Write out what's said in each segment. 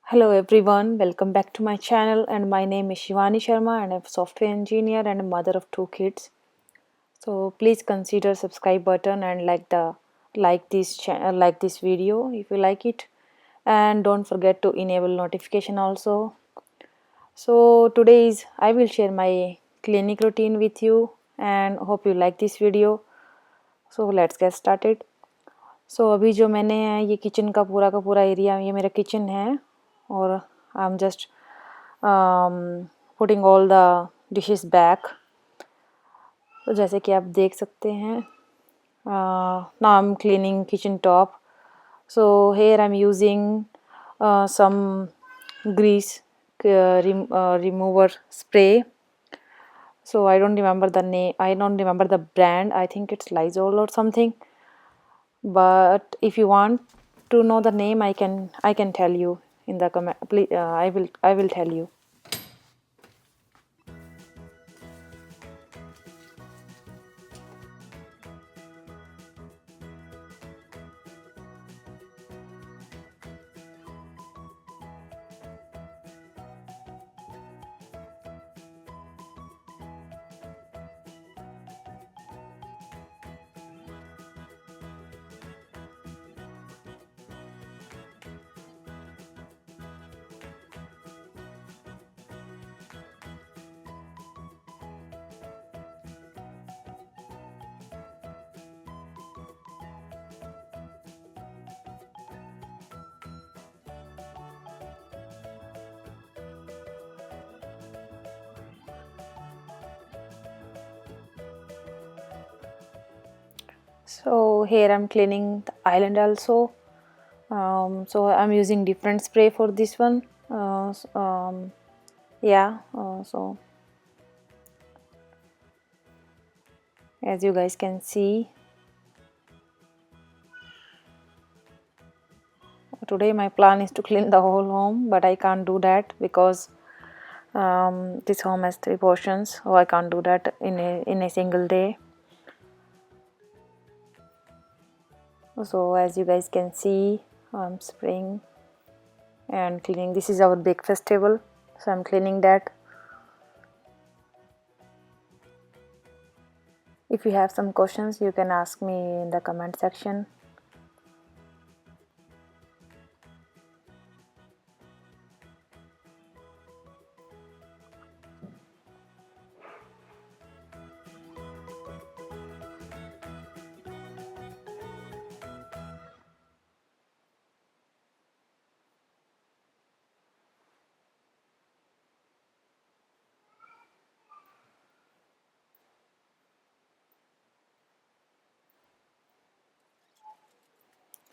Hello everyone, welcome back to my channel and my name is Shivani Sharma and I'm a software engineer and a mother of two kids. So please consider subscribe button and like this video if you like it, and don't forget to enable notification also. So today is I will share my clinic routine with you and hope you like this video. So let's get started. सो अभी जो मैंने ये kitchen का पूरा area, ये मेरा kitchen है और I am just putting all the dishes back. तो जैसे कि आप देख सकते हैं, now I am cleaning kitchen top. So here I am using some grease remover spray. So I don't remember the name, I don't remember the brand. I think it's Lysol or something. But if you want to know the name, I can tell you in the comment. Please, I will tell you. So here I'm cleaning the island also. So I'm using different spray for this one. Yeah. So as you guys can see, today my plan is to clean the whole home, but I can't do that because this home has 3 portions, so I can't do that in a single day. So as you guys can see, I'm spraying and cleaning. This is our breakfast table, so I'm cleaning that. If you have some questions, you can ask me in the comment section.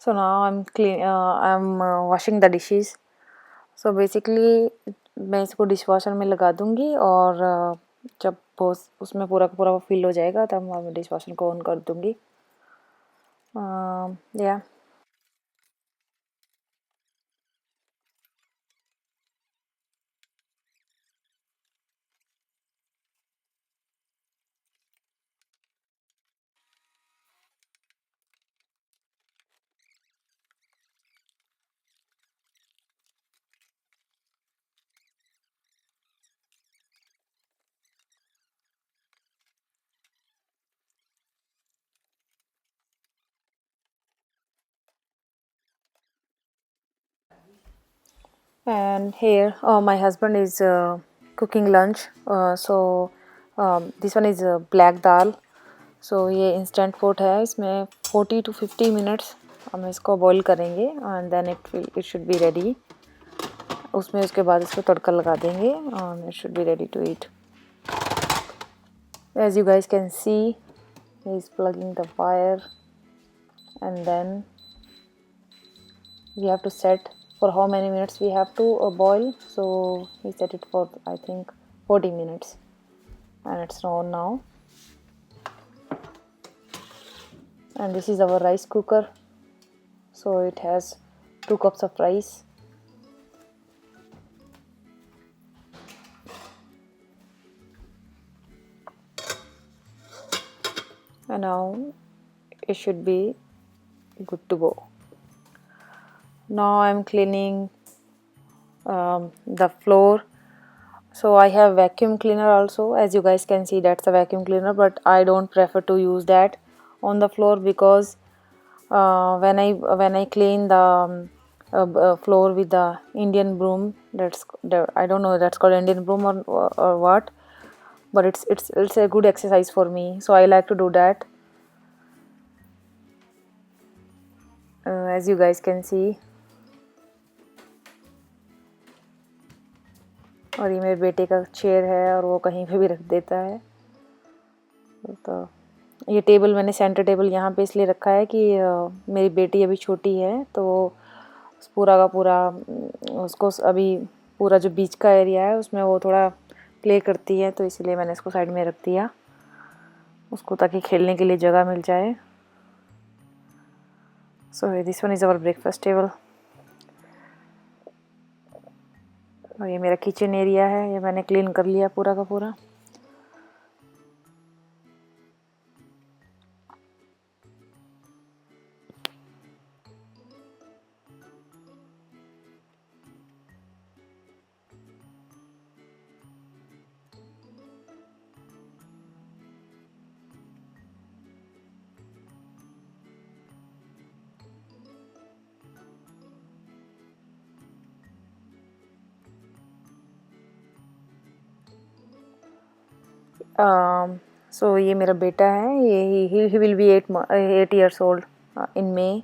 So now I'm washing the dishes. So basically मैं इसको dishwasher में लगा दूंगी और जब वो उसमें पूरा का पूरा फिल हो जाएगा तब मैं डिशवॉशर को ऑन कर दूंगी. या and here my husband is cooking lunch. So this one is black dal. सो ये इंस्टेंट पोट है, इसमें 40 to 50 मिनट्स हम इसको बॉईल करेंगे and then it should be ready. उसमें उसके बाद इसको तड़का लगा देंगे and it should be ready to eat. As you guys can see, he is plugging the wire and then we have to set for how many minutes we have to boil. So he set it for I think 40 minutes and it's on now. And this is our rice cooker, so it has 2 cups of rice. And now it should be good to go. Now I'm cleaning the floor. So I have vacuum cleaner also, as you guys can see that's a vacuum cleaner, but I don't prefer to use that on the floor because when I clean the floor with the Indian broom, I don't know that's called Indian broom or what, but it's a good exercise for me, so I like to do that. As you guys can see, और ये मेरे बेटे का chair है और वो कहीं पे भी रख देता है। तो ये टेबल मैंने सेंटर टेबल यहाँ पे इसलिए रखा है कि मेरी बेटी अभी छोटी है, तो पूरा का पूरा उसको अभी पूरा जो बीच का एरिया है उसमें वो थोड़ा प्ले करती है, तो इसलिए मैंने इसको साइड में रख दिया उसको, ताकि खेलने के लिए जगह मिल जाए। So this one is our breakfast table. और ये मेरा किचन एरिया है, ये मैंने क्लीन कर लिया पूरा का पूरा। सो ये मेरा बेटा है, ये he will be 8 years old in May.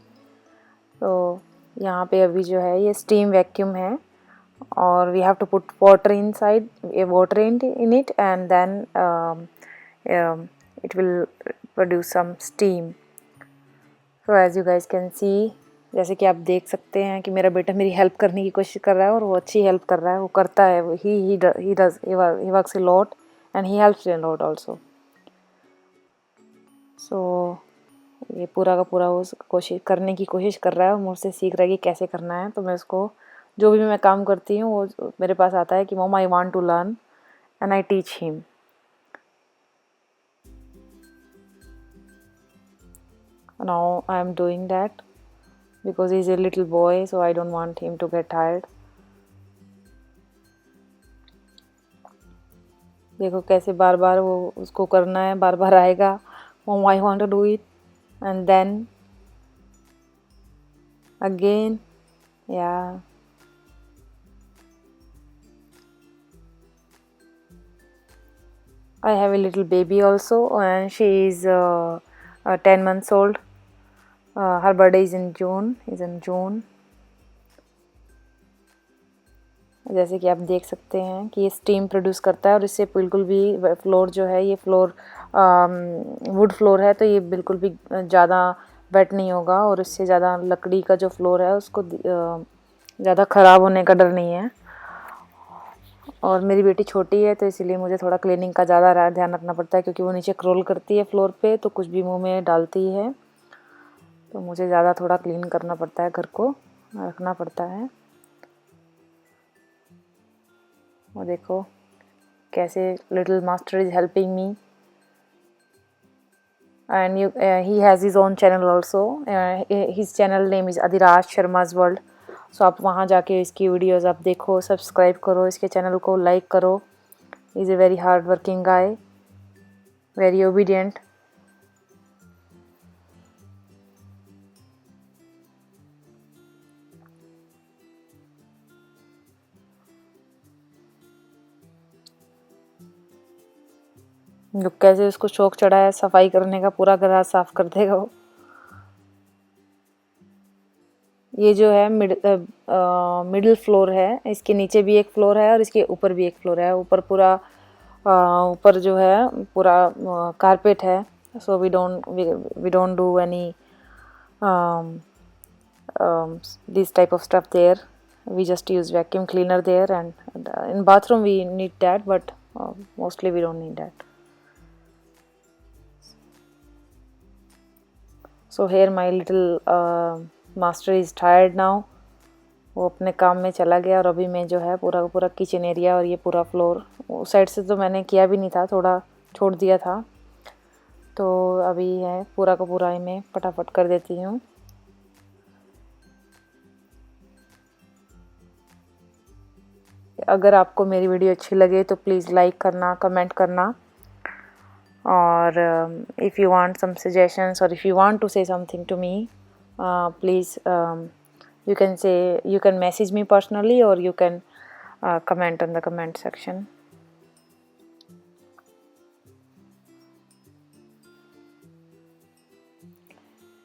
तो यहाँ पे अभी जो है ये स्टीम वैक्यूम है और we have to put water inside, water in it and then it will produce some steam. So as you guys can see, जैसे कि आप देख सकते हैं कि मेरा बेटा मेरी हेल्प करने की कोशिश कर रहा है और वो अच्छी हेल्प कर रहा है, वो करता है, he works a lot and he helps a lot also। सो ये पूरा का पूरा वो कोशिश करने की कोशिश कर रहा है और मुझसे सीख रहा है कि कैसे करना है। तो मैं उसको जो भी मैं काम करती हूँ वो मेरे पास आता है कि mom I want to learn and I teach him. Now I am doing that because he is a little boy, so I don't want him to get tired। देखो कैसे बार बार वो उसको करना है, बार बार आएगा mom I want to do it and then again, yeah। I have a little baby also and she is 10 months old। her birthday is in June। जैसे कि आप देख सकते हैं कि ये स्टीम प्रोड्यूस करता है और इससे बिल्कुल भी फ्लोर जो है, ये फ्लोर वुड फ्लोर है, तो ये बिल्कुल भी ज़्यादा वेट नहीं होगा और इससे ज़्यादा लकड़ी का जो फ्लोर है उसको ज़्यादा ख़राब होने का डर नहीं है। और मेरी बेटी छोटी है तो इसीलिए मुझे थोड़ा क्लीनिंग का ज़्यादा ध्यान रखना पड़ता है, क्योंकि वो नीचे क्रोल करती है फ्लोर पे, तो कुछ भी मुंह में डालती है, तो मुझे ज़्यादा थोड़ा क्लीन करना पड़ता है, घर को रखना पड़ता है। और देखो कैसे little master is helping me and he has his own channel also। his channel name is Adhiraj Sharma's World। सो आप वहाँ जाके इसकी वीडियोस आप देखो, सब्सक्राइब करो, इसके चैनल को लाइक करो। Is a very hard working guy, very obedient. कैसे उसको शौक चढ़ा है सफाई करने का, पूरा घर साफ कर देगा वो। ये जो है मिडिल फ्लोर है, इसके नीचे भी एक फ्लोर है और इसके ऊपर भी एक फ्लोर है। ऊपर पूरा ऊपर जो है पूरा कारपेट है। So we don't do any this type of stuff there। we just use vacuum cleaner there, and in bathroom we need that, but mostly we don't need that। so here my little master is tired now। वो अपने काम में चला गया और अभी मैं जो है पूरा का पूरा किचन एरिया और ये पूरा फ्लोर, उस साइड से तो मैंने किया भी नहीं था, थोड़ा छोड़ दिया था, तो अभी है पूरा का पूरा मैं फटाफट कर देती हूँ। अगर आपको मेरी वीडियो अच्छी लगे तो प्लीज़ लाइक करना, कमेंट करना, और if you want some suggestions or if you want to say something to me, please you can message me personally, or you can comment on the comment section.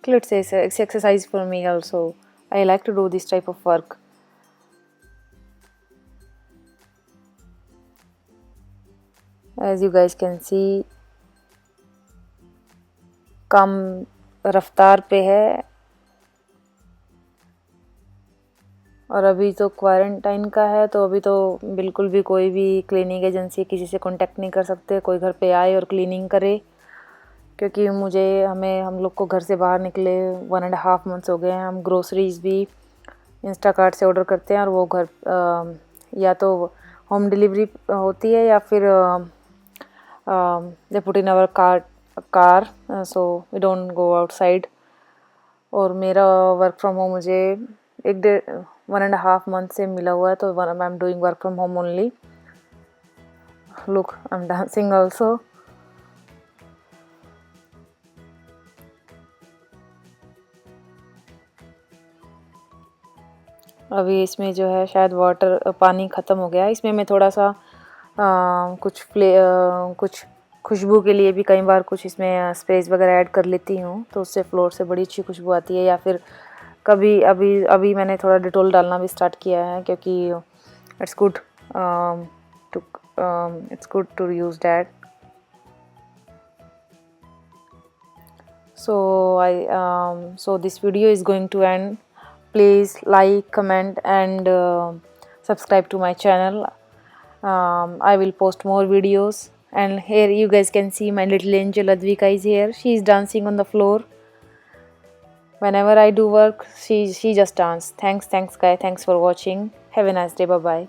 Let's say it's exercise for me also. I like to do this type of work. As you guys can see, कम रफ्तार पे है, और अभी तो quarantine का है, तो अभी तो बिल्कुल भी कोई भी क्लीनिंग एजेंसी किसी से कांटेक्ट नहीं कर सकते, कोई घर पे आए और क्लीनिंग करे, क्योंकि हम लोग को घर से बाहर निकले 1.5 मंथ्स हो गए हैं। हम ग्रोसरीज भी इंस्टाकार्ट से ऑर्डर करते हैं, और वो घर या तो होम डिलीवरी होती है, या फिर they put in our car, so we don't go outside. और मेरा वर्क फ्रॉम होम मुझे 1.5 मंथ से मिला हुआ है, तो आई am doing work from home only. Look, I am dancing also. अभी इसमें जो है शायद पानी ख़त्म हो गया है। इसमें मैं थोड़ा सा कुछ खुशबू के लिए भी कई बार कुछ इसमें स्प्रेज वगैरह ऐड कर लेती हूँ, तो उससे फ्लोर से बड़ी अच्छी खुशबू आती है। या फिर कभी अभी मैंने थोड़ा डिटोल डालना भी स्टार्ट किया है, क्योंकि it's good to use that. So this video is going to end. Please like, comment, and subscribe to my channel. I will post more videos. And here you guys can see my little angel Advika is here. She is dancing on the floor. Whenever I do work, she just dance. Thanks guys. Thanks for watching. Have a nice day. Bye bye.